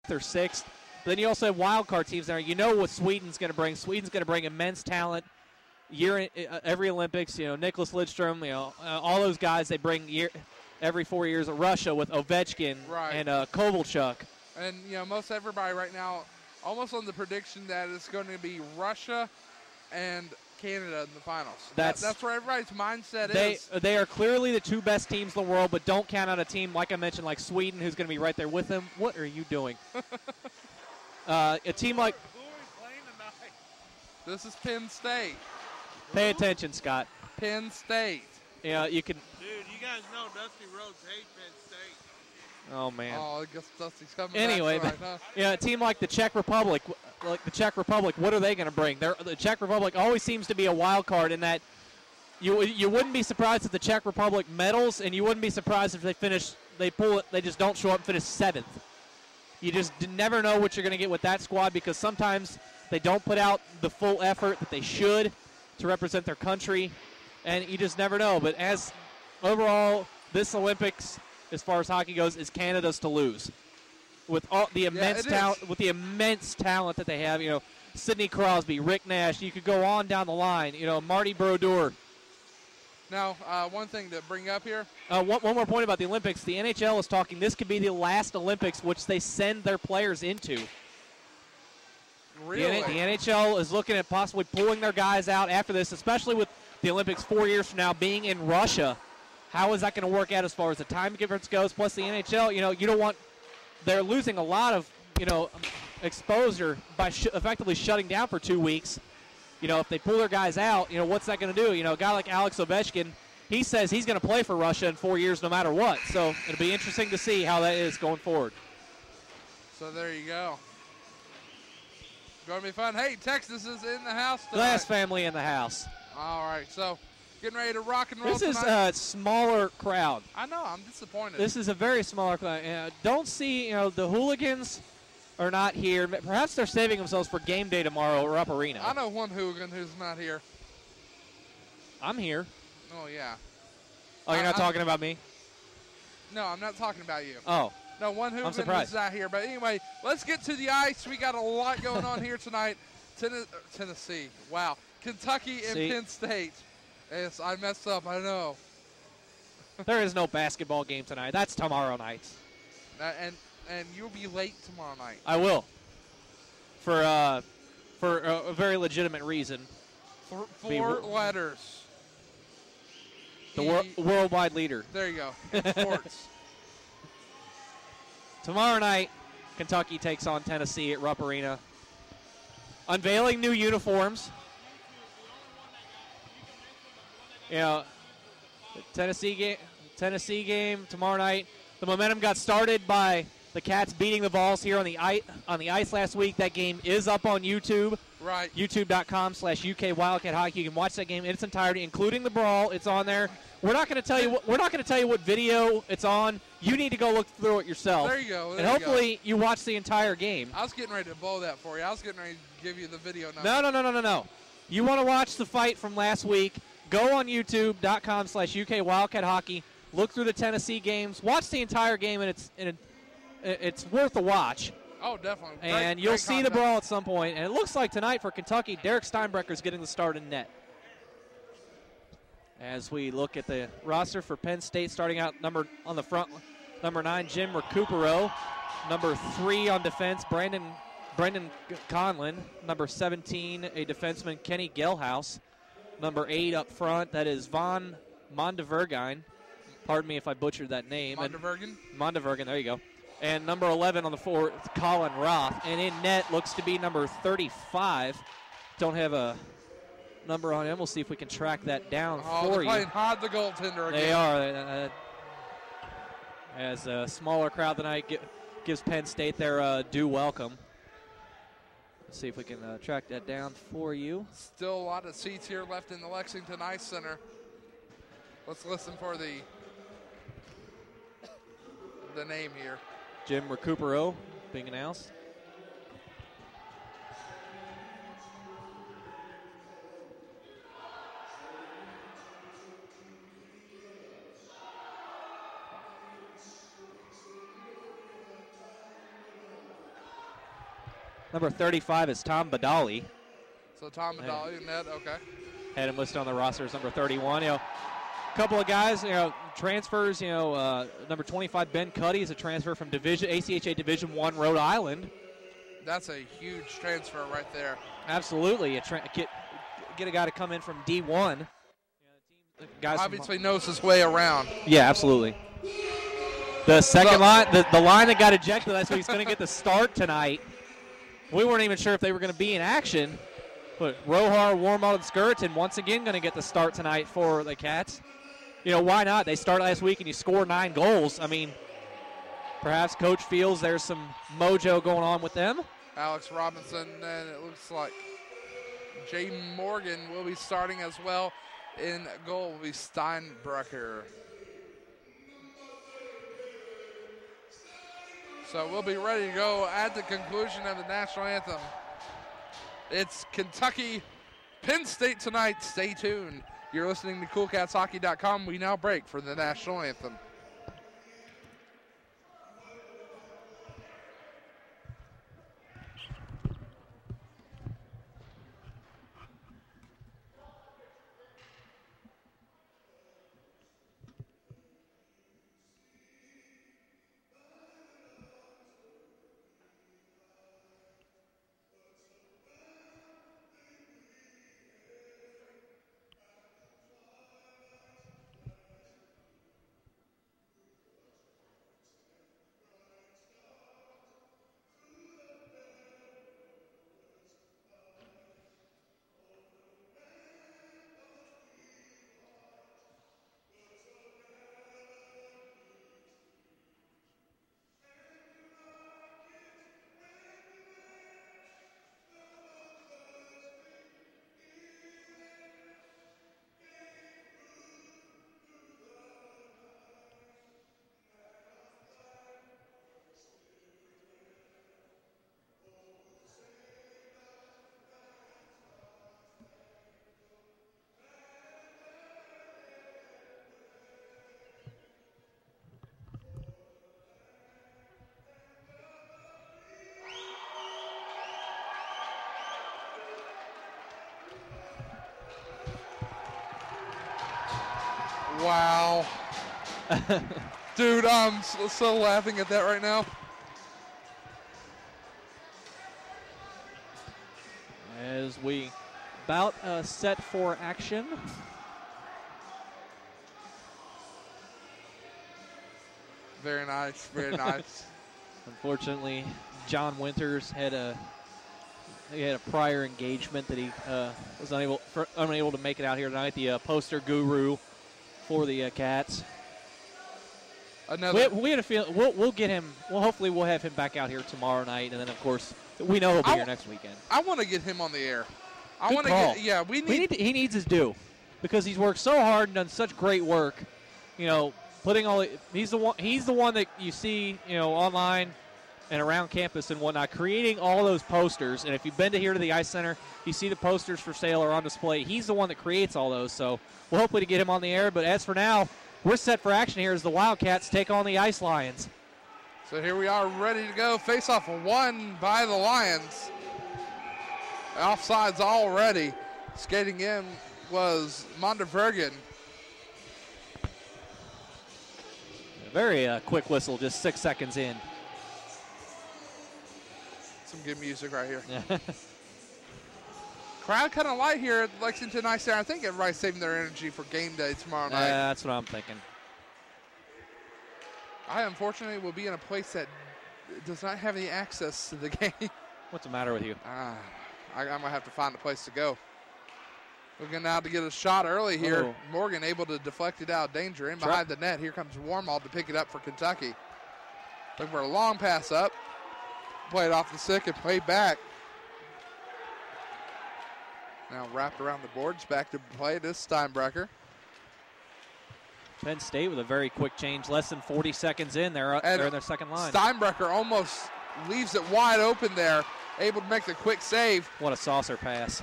5th or 6th. But then you also have wild card teams there. You know what Sweden's going to bring. Sweden's going to bring immense talent every Olympics. Nicholas Lidstrom, all those guys they bring every 4 years. Russia with Ovechkin and Kovalchuk. And, most everybody right now almost on the prediction that it's going to be Russia and Canada in the finals. That's where everybody's mindset is. They are clearly the 2 best teams in the world, but don't count out a team, like I mentioned, like Sweden, who's going to be right there with them. What are you doing? A team like... Who are we playing tonight? This is Penn State. Pay attention, Scott. Penn State. Yeah, you can... Dude, you guys know Dusty Rhodes hates Penn State. Oh, man. Oh, I guess Dusty's coming anyway, back tonight, huh? A team like the Czech Republic, what are they going to bring? The Czech Republic always seems to be a wild card in that you wouldn't be surprised if the Czech Republic medals, and you wouldn't be surprised if they just don't show up and finish 7th. You just never know what you're going to get with that squad because sometimes they don't put out the full effort that they should to represent their country, and you just never know. But as overall, this Olympics, as far as hockey goes, is Canada's to lose. With all the immense talent that they have, Sidney Crosby, Rick Nash, you could go on down the line. Marty Brodeur. Now, one thing to bring up here. One more point about the Olympics. The NHL is talking this could be the last Olympics which they send their players into. Really? The NHL is looking at possibly pulling their guys out after this, especially with the Olympics 4 years from now being in Russia. How is that going to work out as far as the time difference goes? Plus the NHL, you don't want – they're losing a lot of, exposure by effectively shutting down for 2 weeks. If they pull their guys out, what's that going to do? A guy like Alex Ovechkin, he says he's going to play for Russia in 4 years no matter what. So it'll be interesting to see how that is going forward. So there you go. Going to be fun. Hey, Texas is in the house tonight. Glass family in the house. All right, so getting ready to rock and roll This is tonight. a smaller crowd. I know, I'm disappointed. This is a very smaller crowd. Don't see, the hooligans are not here. Perhaps they're saving themselves for game day tomorrow or Up Arena. I know one hooligan who's not here. I'm here. Oh, yeah. Oh, you're not talking about me? No, I'm not talking about you. Oh. No, one hooligan who's not here. But anyway, let's get to the ice. We got a lot going on here tonight. Tennessee. Wow. Kentucky and Penn State. Yes, I messed up. I know. There is no basketball game tonight. That's tomorrow night. And you'll be late tomorrow night. I will. For a very legitimate reason. 4 letters. The worldwide leader. There you go. In sports. Tomorrow night, Kentucky takes on Tennessee at Rupp Arena. Unveiling new uniforms. Tennessee game tomorrow night. The momentum got started by the Cats beating the Vols here on the ice last week. That game is up on YouTube. Right. YouTube.com/UK Wildcat Hockey. You can watch that game in its entirety, including the brawl. It's on there. We're not going to tell you what video it's on. You need to go look through it yourself. There you go. And hopefully you watch the entire game. I was getting ready to blow that for you. I was getting ready to give you the video number. No. You want to watch the fight from last week? Go on YouTube.com/UK Wildcat Hockey. Look through the Tennessee games. Watch the entire game, and it's worth a watch. Oh, definitely. And you'll see the brawl at some point. And it looks like tonight for Kentucky, Derek Steinbrecher is getting the start in net. As we look at the roster for Penn State, starting out on the front, number 9, Jim Recupero. Number 3 on defense, Brendan Conlin. Number 17, a defenseman, Kenny Gelhaus. Number 8 up front, that is Von Mondevergine. Pardon me if I butchered that name. Mondevergen, there you go. And number 11 on the floor, Colin Roth. And in net looks to be number 35. Don't have a number on him. We'll see if we can track that down for you. They're playing hard the goaltender again. They are. As a smaller crowd tonight gives Penn State their due welcome. Let's see if we can track that down for you. Still a lot of seats here left in the Lexington Ice Center. Let's listen for the name here. Jim Recupero being announced. Number 35 is Tom Badali. So Tom Badali, net, okay. Had him listed on the roster as number 31. A couple of guys, transfers. Number 25 Ben Cuddy is a transfer from ACHA Division I Rhode Island. That's a huge transfer right there. Absolutely, get a guy to come in from D1. Guys obviously knows his way around. Yeah, absolutely. The second line, the line that got ejected last week is going to get the start tonight. We weren't even sure if they were going to be in action. But Rohar, Warmalt, and Skirton once again going to get the start tonight for the Cats. Why not? They started last week and you score 9 goals. I mean, perhaps Coach feels there's some mojo going on with them. Alex Robinson, and it looks like Jay Morgan will be starting as well. In goal will be Steinbrecher. So we'll be ready to go at the conclusion of the national anthem. It's Kentucky, Penn State tonight. Stay tuned. You're listening to CoolCatsHockey.com. We now break for the national anthem. Wow. Dude, I'm so laughing at that right now. As we about set for action. Very nice, very nice. Unfortunately, John Winters had a prior engagement that he was unable to make it out here tonight. The poster guru for the Cats. We had a feeling we'll get him. Well, hopefully we'll have him back out here tomorrow night, and then of course we know he'll be here next weekend. I want to get him on the air. I want to get. Yeah, he needs his due because he's worked so hard and done such great work. Putting all he's the one that you see online and around campus and whatnot, creating all those posters. And if you've been to the Ice Center, you see the posters for sale or on display. He's the one that creates all those. So we'll hopefully to get him on the air. But as for now, we're set for action here as the Wildcats take on the Ice Lions. So here we are ready to go. Face-off won by the Lions. Offsides already. Skating in was Montevergen. A very quick whistle, just 6 seconds in. Some good music right here. Crowd kind of light here at Lexington Ice Center. I think everybody's saving their energy for game day tomorrow night. That's what I'm thinking. I unfortunately will be in a place that does not have any access to the game. What's the matter with you? I'm going to have to find a place to go. Looking now to get a shot early here. Oh. Morgan able to deflect it out. Danger in behind the net. Here comes Warmald to pick it up for Kentucky. Looking for a long pass up. Play it off the stick and play back. Now wrapped around the boards. Back to play. This Steinbrecher. Penn State with a very quick change. Less than 40 seconds in. They're in their second line. Steinbrecher almost leaves it wide open there. Able to make the quick save. What a saucer pass.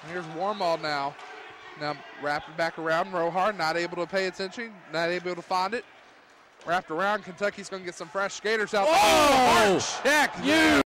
And here's Warmald now. Now wrapped it back around. Rohar not able to pay attention. Not able to find it. Wrapped around. Kentucky's going to get some fresh skaters out. Oh! Check. You